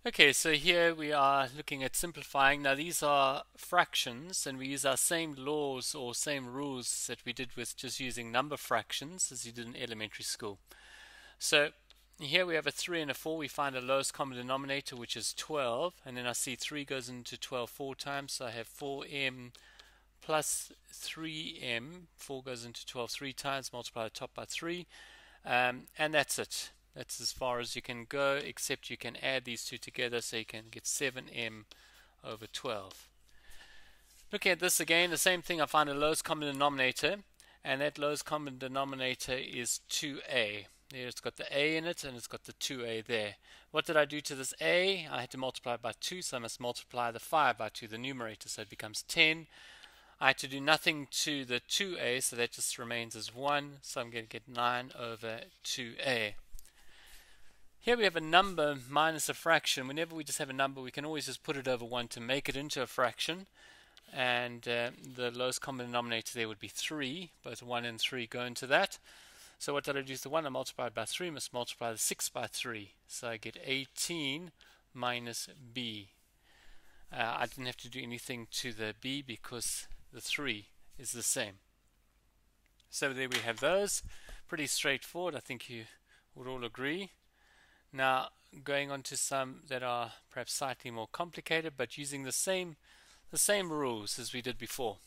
Okay, so here we are looking at simplifying. Now these are fractions and we use our same laws or same rules that we did with just using number fractions as you did in elementary school. So here we have a 3 and a 4. We find a lowest common denominator, which is 12, and then I see 3 goes into 12 4 times, so I have 4m plus 3m. 4 goes into 12 3 times, multiply the top by 3, and that's it. That's as far as you can go, except you can add these two together, so you can get 7m over 12. Looking at this again, the same thing. I find a lowest common denominator, and that lowest common denominator is 2a. There, it's got the a in it, and it's got the 2a there. What did I do to this a? I had to multiply it by 2, so I must multiply the 5 by 2, the numerator, so it becomes 10. I had to do nothing to the 2a, so that just remains as 1, so I'm going to get 9 over 2a. Here we have a number minus a fraction. Whenever we just have a number, we can always just put it over 1 to make it into a fraction. And the lowest common denominator there would be 3. Both 1 and 3 go into that. So what did I do to the 1? I multiplied by 3. I must multiply the 6 by 3. So I get 18 minus b. I didn't have to do anything to the b because the 3 is the same. So there we have those. Pretty straightforward. I think you would all agree. Now, going on to some that are perhaps slightly more complicated, but using the same rules as we did before.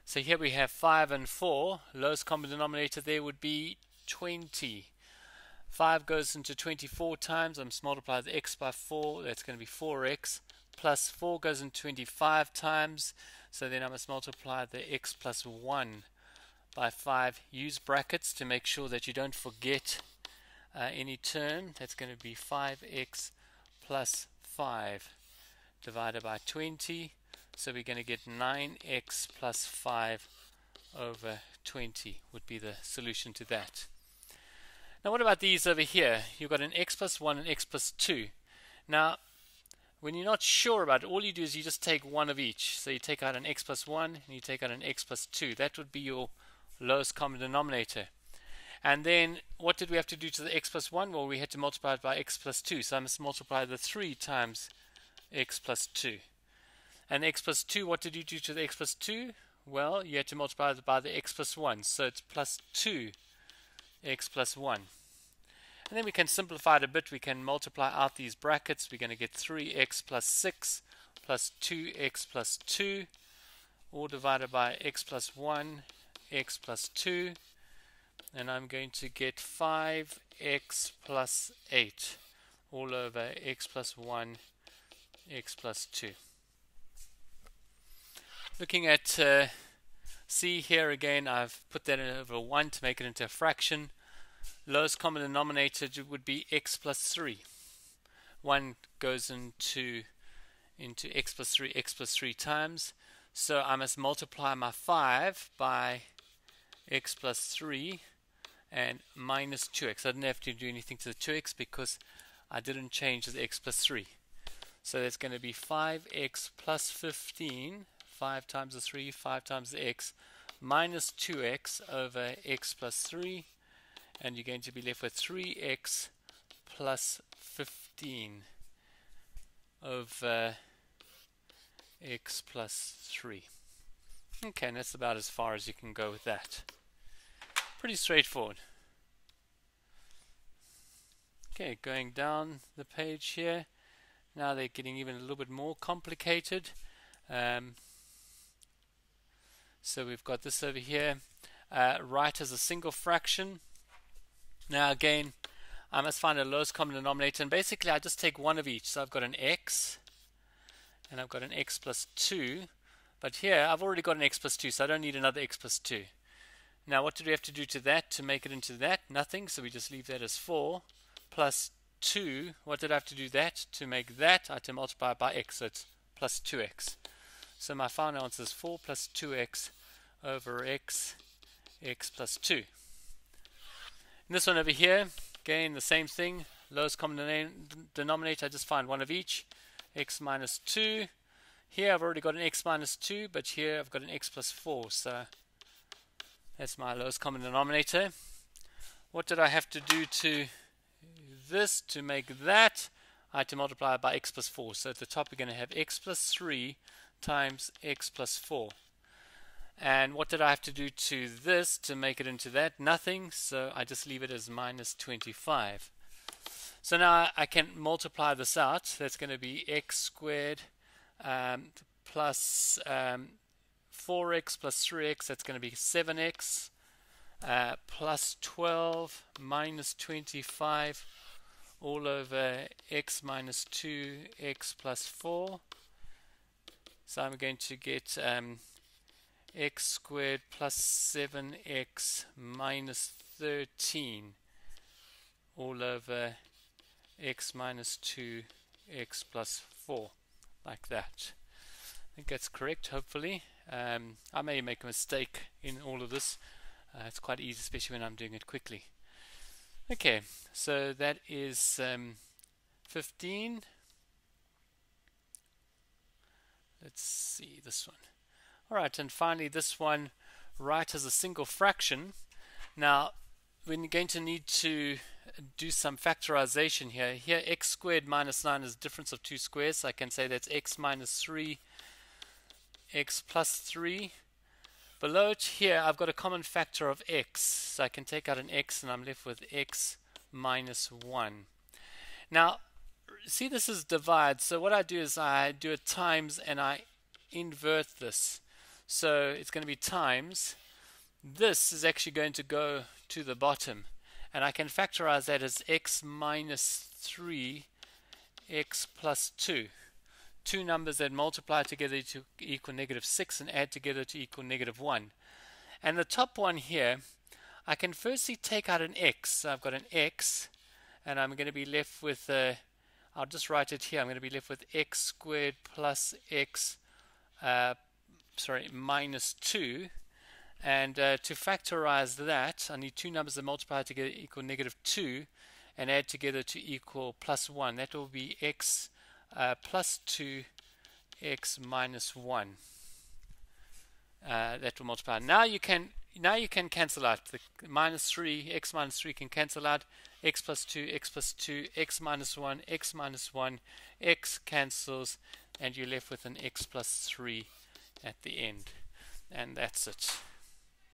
So here we have 5 and 4. Lowest common denominator there would be 20. 5 goes into 24 times. I must multiply the x by 4. That's going to be 4x. Plus 4 goes into 25 times. So then I must multiply the x plus 1 by 5. Use brackets to make sure that you don't forget any term. That's going to be 5x plus 5 divided by 20. So we're going to get 9x plus 5 over 20 would be the solution to that. Now what about these over here? You've got an x plus 1 and x plus 2. Now when you're not sure about it, all you do is you just take one of each. So you take out an x plus 1 and you take out an x plus 2. That would be your lowest common denominator. And then what did we have to do to the x plus 1? Well, we had to multiply it by x plus 2. So I must multiply the 3 times x plus 2. And x plus 2, what did you do to the x plus 2? Well, you had to multiply it by the x plus 1. So it's plus 2x plus 1. And then we can simplify it a bit. We can multiply out these brackets. We're going to get 3x plus 6 plus 2x plus 2, all divided by x plus 1, x plus 2. And I'm going to get 5x plus 8 all over x plus 1, x plus 2. Looking at C here again, I've put that over 1 to make it into a fraction. Lowest common denominator would be x plus 3. 1 goes into x plus 3 times. So I must multiply my 5 by x plus 3 and minus 2x. I didn't have to do anything to the 2x because I didn't change the x plus 3. So that's going to be 5x plus 15, 5 times the 3, 5 times the x, minus 2x over x plus 3, and you're going to be left with 3x plus 15 over x plus 3. Okay, and that's about as far as you can go with that. Pretty straightforward. Okay, going down the page here. Now they're getting even a little bit more complicated. So we've got this over here. Right as a single fraction. Now again, I must find a lowest common denominator. And basically I just take one of each. So I've got an x. And I've got an x plus 2. But here I've already got an x plus 2. So I don't need another x plus 2. Now what did we have to do to that to make it into that? Nothing, so we just leave that as 4 plus 2. What did I have to do that to make that? I had to multiply by x, so it's plus 2x. So my final answer is 4 plus 2x over x plus 2. And this one over here, again the same thing. Lowest common denominator, I just find one of each. X minus 2. Here I've already got an x minus 2, but here I've got an x plus 4. So that's my lowest common denominator. What did I have to do to this to make that? I had to multiply it by x plus 4. So at the top we're going to have x plus 3 times x plus 4. And what did I have to do to this to make it into that? Nothing, so I just leave it as minus 25. So now I can multiply this out. That's going to be x squared plus 4x plus 3x, that's going to be 7x, plus 12 minus 25 all over x minus 2x plus 4. So I'm going to get x squared plus 7x minus 13 all over x minus 2x plus 4, like that. I think that's correct, hopefully. I may make a mistake in all of this. It's quite easy, especially when I'm doing it quickly. Okay, so that is 15. Let's see this one. Alright, and finally this one, write as a single fraction. Now, we're going to need to do some factorization here. Here, x squared minus 9 is the difference of two squares. So I can say that's x minus 3, x plus 3. Below it here, I've got a common factor of x. So I can take out an x and I'm left with x minus 1. Now, see, this is divide. So what I do is I do a times and I invert this. So it's going to be times. This is actually going to go to the bottom. And I can factorize that as x minus 3, x plus 2. Two numbers that multiply together to equal negative 6 and add together to equal negative 1. And the top one here, I can firstly take out an x. So I've got an x, and I'm going to be left with, I'll just write it here, I'm going to be left with x squared plus x, minus 2. And to factorize that, I need two numbers that multiply together equal negative 2 and add together to equal plus 1. That will be x plus 2, x minus 1. That will multiply. Now you can cancel out. The minus 3, x minus 3 can cancel out. X plus 2, x plus 2, x minus 1, x minus 1, x cancels, and you're left with an x plus 3 at the end. And that's it.